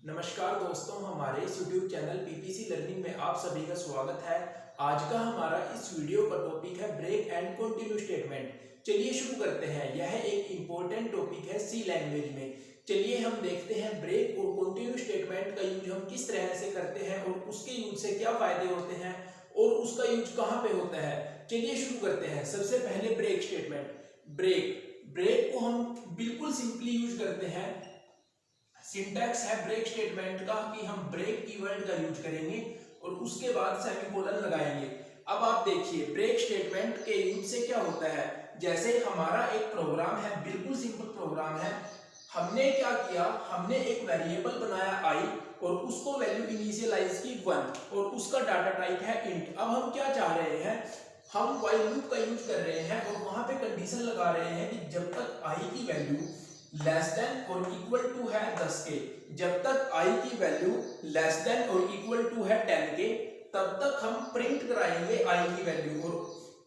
नमस्कार दोस्तों, हमारे इस YouTube चैनल पीपीसी लर्निंग में आप सभी का स्वागत है। आज का हमारा इस वीडियो का टॉपिक है ब्रेक एंड कंटिन्यू स्टेटमेंट। चलिए शुरू करते हैं। यह एक इम्पोर्टेंट टॉपिक है सी लैंग्वेज में। चलिए हम देखते हैं ब्रेक और कंटिन्यू स्टेटमेंट का यूज हम किस तरह से करते हैं और उसके यूज से क्या फायदे होते हैं और उसका यूज कहाँ पे होता है। चलिए शुरू करते हैं। सबसे पहले ब्रेक स्टेटमेंट। ब्रेक को हम बिल्कुल सिंपली यूज करते हैं। सिंटैक्स है ब्रेक स्टेटमेंट का कि हम ब्रेक कीवर्ड का यूज करेंगे और उसके बाद सेमीकोलन लगाएंगे। अब आप देखिए ब्रेक स्टेटमेंट के यूज से क्या होता है। जैसे हमारा एक प्रोग्राम है, बिल्कुल सिंपल प्रोग्राम है। हमने क्या किया, हमने एक वेरिएबल बनाया आई और उसको वैल्यू इनिशियलाइज की 1 और उसका डाटा टाइप है इंट। अब हम क्या चाह रहे हैं, हम व्हाइल लूप का यूज कर रहे हैं और वहां पे कंडीशन लगा रहे हैं कि जब तक आई की वैल्यू लेस देन और इक्वल टू है 10 के, जब तक i की वैल्यू लेस देन और इक्वल टू है 10 के, तब तक हम प्रिंट कराएंगे i की वैल्यू और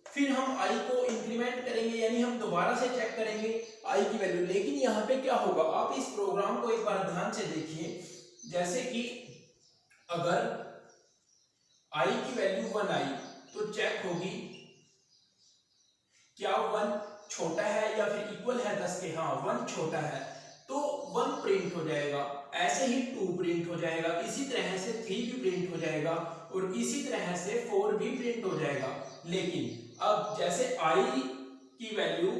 फिर हम i को इंक्रीमेंट करेंगे, यानी हम दोबारा से चेक करेंगे i की वैल्यू। लेकिन यहाँ पे क्या होगा, आप इस प्रोग्राम को एक बार ध्यान से देखिए। जैसे कि अगर i की वैल्यू 1 आई तो चेक होगी क्या 1 छोटा है या फिर इक्वल है 10 के। हाँ, 1 छोटा है तो 1 प्रिंट हो जाएगा। ऐसे ही 2 प्रिंट हो जाएगा, इसी तरह से 3 भी प्रिंट हो जाएगा और इसी तरह से 4 भी प्रिंट हो जाएगा। लेकिन अब जैसे i की वैल्यू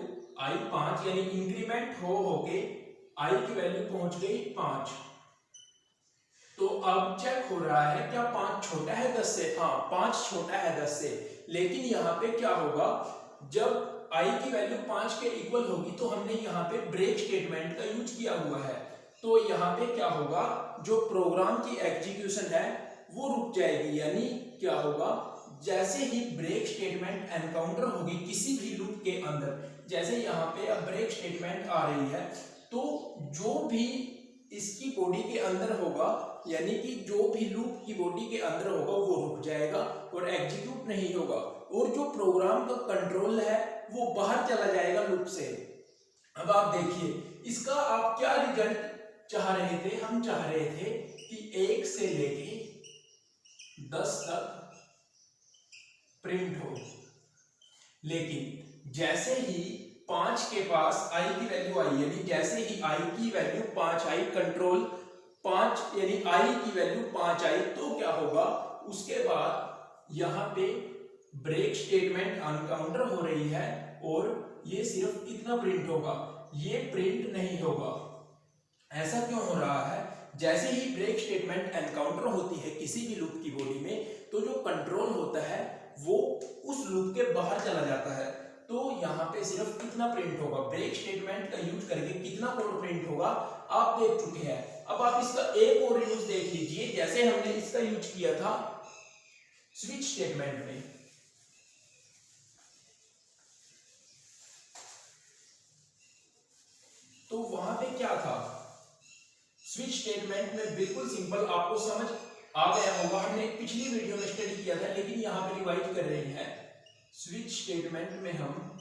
i 5 यानी इंक्रीमेंट होके i की वैल्यू पहुंच गई 5, तो अब चेक हो रहा है क्या 5 छोटा है 10 से। हाँ, 5 छोटा है 10 से। लेकिन यहाँ पे क्या होगा, जब i की वैल्यू 5 के इक्वल होगी तो हमने यहाँ पे ब्रेक स्टेटमेंट का यूज किया हुआ है। तो यहाँ पे क्या होगा, जो प्रोग्राम की एग्जीक्यूशन है वो रुक जाएगी। यानी क्या होगा, जैसे ही ब्रेक स्टेटमेंट एनकाउंटर होगी किसी भी लूप के अंदर, जैसे यहाँ पे अब ब्रेक स्टेटमेंट आ रही है तो जो भी इसकी बॉडी के अंदर होगा, यानी कि जो भी लूप की बॉडी के अंदर होगा वो रुक जाएगा और एग्जीक्यूट नहीं होगा और जो प्रोग्राम का कंट्रोल है वो बाहर चला जाएगा लूप से। अब आप देखिए इसका आप क्या रिजल्ट चाह रहे थे। हम चाह रहे थे कि 1 से लेके 10 तक प्रिंट हो, लेकिन जैसे ही 5 के पास i की वैल्यू आई, यानी जैसे ही i की वैल्यू 5 आई, कंट्रोल 5 यानी i की वैल्यू 5 आई, तो क्या होगा, उसके बाद यहाँ पे ब्रेक स्टेटमेंट अनकाउंटर हो रही है और ये सिर्फ इतना प्रिंट होगा, ये प्रिंट नहीं होगा। ऐसा क्यों हो रहा है, जैसे ही ब्रेक स्टेटमेंट एनकाउंटर होती है किसी भी लूप की बॉडी में तो जो कंट्रोल होता है वो उस लूप के बाहर चला जाता है। तो यहाँ पे सिर्फ कितना प्रिंट होगा, ब्रेक स्टेटमेंट का यूज करके कितना कोड प्रिंट होगा आप देख चुके हैं। अब आप इसका एक और यूज देख लीजिए, जैसे हमने इसका यूज किया था स्विच स्टेटमेंट में। तो वहां पे क्या था, स्विच स्टेटमेंट में बिल्कुल सिंपल, आपको समझ आ गया होगा, हमने पिछली वीडियो में स्टडी किया था लेकिन यहां पे रिवाइज कर रहे हैं। स्विच स्टेटमेंट में हम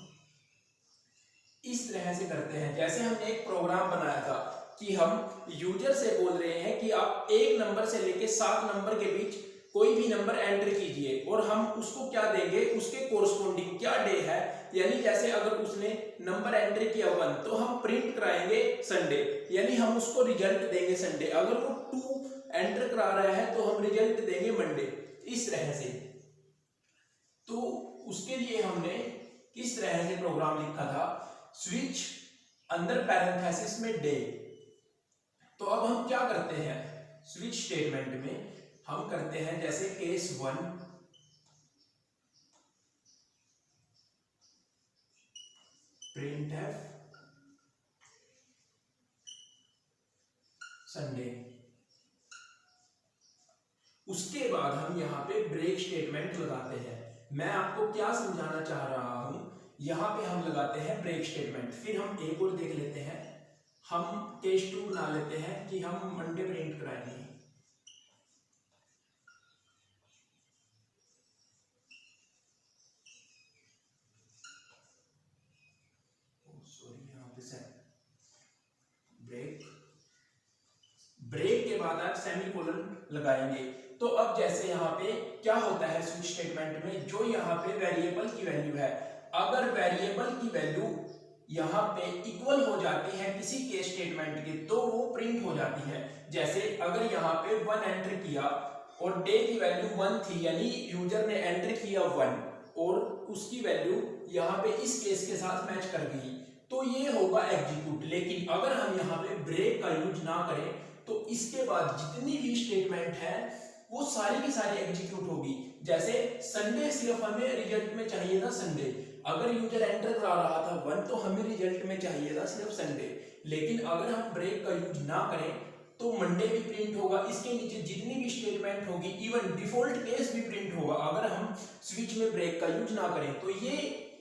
इस तरह से करते हैं, जैसे हमने एक प्रोग्राम बनाया था कि हम यूजर से बोल रहे हैं कि आप 1 नंबर से लेके 7 नंबर के बीच कोई भी नंबर एंटर कीजिए और हम उसको क्या देंगे, उसके कोरस्पोंडिंग क्या डे है। यानी जैसे अगर उसने नंबर एंटर किया 1 तो हम प्रिंट कराएंगे संडे, यानी हम उसको रिजल्ट देंगे संडे। अगर वो 2 एंटर करा रहा है तो हम रिजल्ट देंगे मंडे, इस तरह से। तो उसके लिए हमने किस तरह से प्रोग्राम लिखा था, स्विच अंदर पैरेंथेसिस में डे। तो अब हम क्या करते हैं, स्विच स्टेटमेंट में हम करते हैं जैसे केस 1 printf संडे। उसके बाद हम यहाँ पे ब्रेक स्टेटमेंट लगाते हैं। मैं आपको क्या समझाना चाह रहा हूं, यहाँ पे हम लगाते हैं ब्रेक स्टेटमेंट। फिर हम एक और देख लेते हैं, हम केस 2 बना लेते हैं कि हम मंडे प्रिंट कराएंगे। ब्रेक के बाद आप सेमीकोलन लगाएंगे। तो अब जैसे यहाँ पे क्या होता है स्विच स्टेटमेंट में, जो यहाँ पे वेरिएबल की वैल्यू है, अगर वेरिएबल की वैल्यू यहाँ पे इक्वल हो जाती है किसी केस स्टेटमेंट के तो वो प्रिंट हो जाती है। जैसे अगर यहाँ पे 1 एंटर किया और डे की वैल्यू 1 थी, यानी यूजर ने एंटर किया 1 और उसकी वैल्यू यहाँ पे इस केस के साथ मैच कर गई, तो ये होगा एग्जीक्यूट। लेकिन अगर हम यहाँ पे ब्रेक का यूज ना करें तो इसके बाद जितनी भी स्टेटमेंट है वो सारी की सारी एग्जीक्यूट होगी। जैसे संडे सिर्फ हमें रिजल्ट में चाहिए था संडे, अगर यूजर एंटर करा रहा था 1 तो हमें रिजल्ट में चाहिए था सिर्फ संडे। लेकिन अगर हम ब्रेक का यूज ना करें तो मंडे भी प्रिंट होगा, इसके नीचे जितनी भी स्टेटमेंट होगी, इवन डिफॉल्ट केस भी प्रिंट होगा अगर हम स्विच में ब्रेक का यूज ना करें। तो ये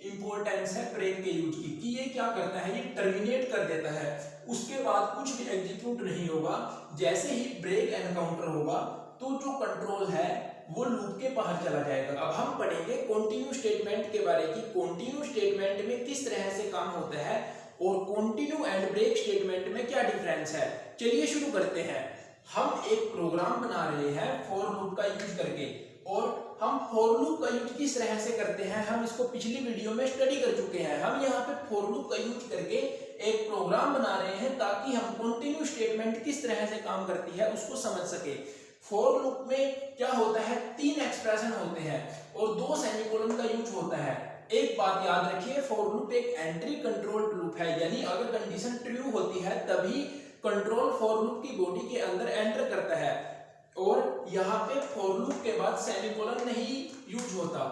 इंपॉर्टेंस है ब्रेक के यूज की कि ये क्या करता है, ये टर्मिनेट कर देता है, उसके बाद कुछ भी एग्जीक्यूट नहीं होगा। जैसे ही ब्रेक एनकाउंटर होगा तो जो कंट्रोल है वो लूप के बाहर चला जाएगा। अब हम पढ़ेंगे कंटिन्यू स्टेटमेंट के बारे की, कंटिन्यू स्टेटमेंट में किस तरह से काम होता है और कंटिन्यू एंड ब्रेक स्टेटमेंट में क्या डिफरेंस है। चलिए शुरू करते हैं। हम एक प्रोग्राम बना रहे हैं फॉर लूप का यूज करके, और हम फॉर लूप का यूज किस तरह से करते हैं हम इसको पिछली वीडियो में स्टडी कर चुके हैं। हम यहाँ पे फॉर लूप का यूज करके एक प्रोग्राम बना रहे हैं ताकि हम कंटिन्यू स्टेटमेंट किस तरह से काम करती है उसको समझ सके। फॉर लूप में क्या होता है, 3 एक्सप्रेशन होते हैं और 2 सेमीकोलन का यूज होता है। एक बात याद रखिए, फॉर लूप एक एंट्री कंट्रोल लूप है, यानी अगर कंडीशन ट्रू होती है तभी कंट्रोल फॉर लूप की बॉडी के अंदर एंटर करता है, और यहाँ पे फॉर लूप के बाद सेमीकोलन नहीं यूज होता।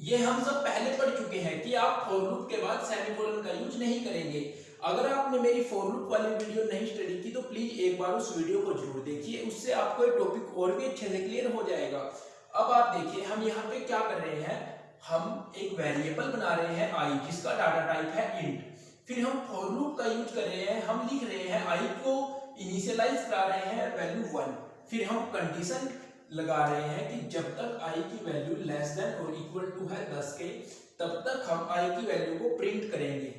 ये हम सब पहले पढ़ चुके हैं कि आप फॉर लूप के बाद सेमीकोलन का यूज नहीं करेंगे। अगर आपने मेरी फॉर लूप वाली वीडियो नहीं स्टडी की तो प्लीज एक बार उस वीडियो को जरूर देखिए, उससे आपको ये टॉपिक और भी अच्छे से क्लियर हो जाएगा। अब आप देखिए हम यहाँ पे क्या कर रहे हैं, हम एक वेरिएबल बना रहे हैं आई, जिसका डाटा टाइप है इंट। फिर हम फॉर लूप का यूज कर रहे हैं, हम लिख रहे हैं आई को इनिशियलाइज करा रहे हैं वैल्यू 1। फिर हम कंडीशन लगा रहे हैं कि जब तक आई की वैल्यू लेस देन और इक्वल टू है 10 के, तब तक हम आई की वैल्यू को प्रिंट करेंगे।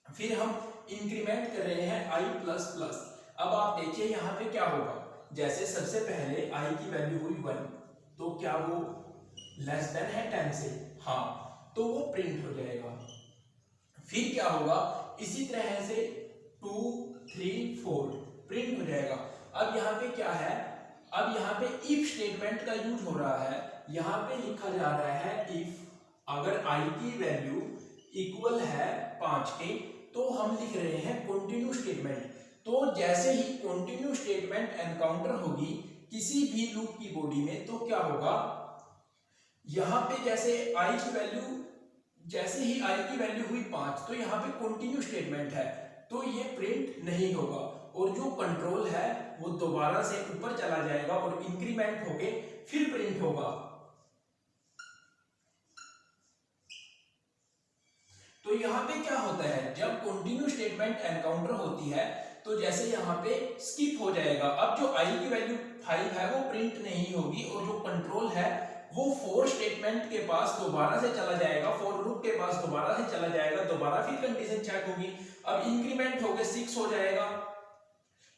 फिर हम इंक्रीमेंट कर रहे हैं आई प्लस प्लस। अब आप देखिए यहाँ पे क्या होगा, जैसे सबसे पहले आई की वैल्यू हुई 1, तो क्या वो लेस देन है 10 से, हाँ, तो वो प्रिंट हो जाएगा। फिर क्या होगा, इसी तरह से 2 3 4 प्रिंट हो जाएगा। अब यहाँ पे क्या है, अब यहाँ पे इफ स्टेटमेंट का यूज हो रहा है। यहाँ पे लिखा जा रहा है इफ अगर आई की वैल्यू इक्वल है 5 के, तो हम लिख रहे हैं कंटिन्यू स्टेटमेंट। तो जैसे ही कंटिन्यू स्टेटमेंट एनकाउंटर होगी किसी भी लूप की बॉडी में, तो क्या होगा, यहाँ पे जैसे आई की वैल्यू, जैसे ही आई की वैल्यू हुई 5, तो यहाँ पे कंटिन्यू स्टेटमेंट है, तो ये प्रिंट नहीं होगा, और जो कंट्रोल है वो दोबारा से ऊपर चला जाएगा और इंक्रीमेंट होके फिर प्रिंट होगा। तो यहाँ पे क्या होता है, जब कंटिन्यू स्टेटमेंट एनकाउंटर होती है तो जैसे यहाँ पे स्किप हो जाएगा। अब जो आई की वैल्यू 5 है वो प्रिंट नहीं होगी, और जो कंट्रोल है वो फॉर स्टेटमेंट के पास दोबारा से चला जाएगा, फॉर लूप के पास दोबारा से चला जाएगा, दोबारा फिर कंडीशन चेक होगी। अब इंक्रीमेंट होके 6 हो जाएगा,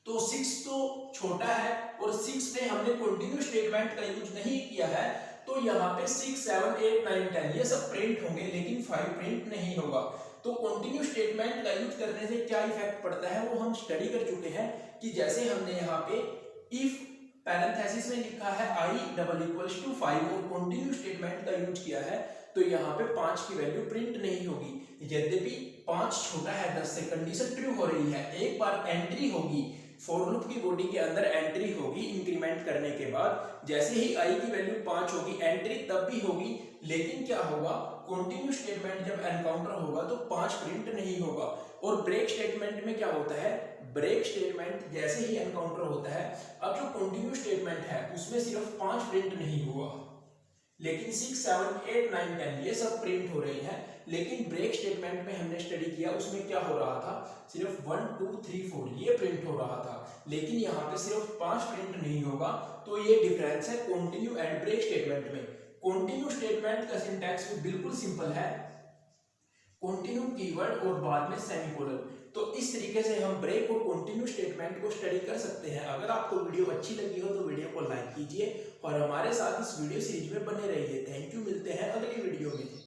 तो 6 तो छोटा है और 6 पे हमने कंटिन्यू स्टेटमेंट का यूज नहीं किया है, तो यहाँ पे 6 7 8 9 10 ये सब प्रिंट होंगे, लेकिन 5 प्रिंट नहीं होगा। तो कंटिन्यू स्टेटमेंट का यूज करने से क्या इफेक्ट पड़ता है वो हम स्टडी कर चुके हैं, कि जैसे हमने यहाँ पे इफ पैरेंथेसिस में लिखा है आई डबल इक्वल्स टू 5 और कंटिन्यू स्टेटमेंट का यूज किया है, तो यहाँ पे 5 की वैल्यू प्रिंट नहीं होगी। यद्यपि 5 छोटा है 10 से, कंडीशन ट्रू हो रही है, एक बार एंट्री होगी फॉर लूप की बॉडी के अंदर, एंट्री होगी इंक्रीमेंट करने के बाद, जैसे ही आई की वैल्यू 5 होगी एंट्री तब भी होगी, लेकिन क्या होगा, कंटिन्यू स्टेटमेंट जब एनकाउंटर होगा तो 5 प्रिंट नहीं होगा। और ब्रेक स्टेटमेंट में क्या होता है, ब्रेक स्टेटमेंट जैसे ही एनकाउंटर होता है, अब जो कंटिन्यू स्टेटमेंट है उसमें सिर्फ 5 प्रिंट नहीं हुआ, लेकिन 6 7 8 9 10 ये सब प्रिंट हो रही है। लेकिन ब्रेक स्टेटमेंट में हमने स्टडी किया उसमें क्या हो रहा था, सिर्फ 1 2 3 4 ये प्रिंट हो रहा था, लेकिन यहाँ पे सिर्फ 5 प्रिंट नहीं होगा। तो ये डिफरेंस है कंटिन्यू एंड ब्रेक स्टेटमेंट में। कंटिन्यू स्टेटमेंट का सिंटैक्स भी बिल्कुल सिंपल है, कंटिन्यू कीवर्ड और बाद में सेमीकोलन। तो इस तरीके से हम ब्रेक और कंटिन्यू स्टेटमेंट को स्टडी कर सकते हैं। अगर आपको वीडियो अच्छी लगी हो तो वीडियो को लाइक कीजिए और हमारे साथ इस वीडियो सीरीज में बने रहिए।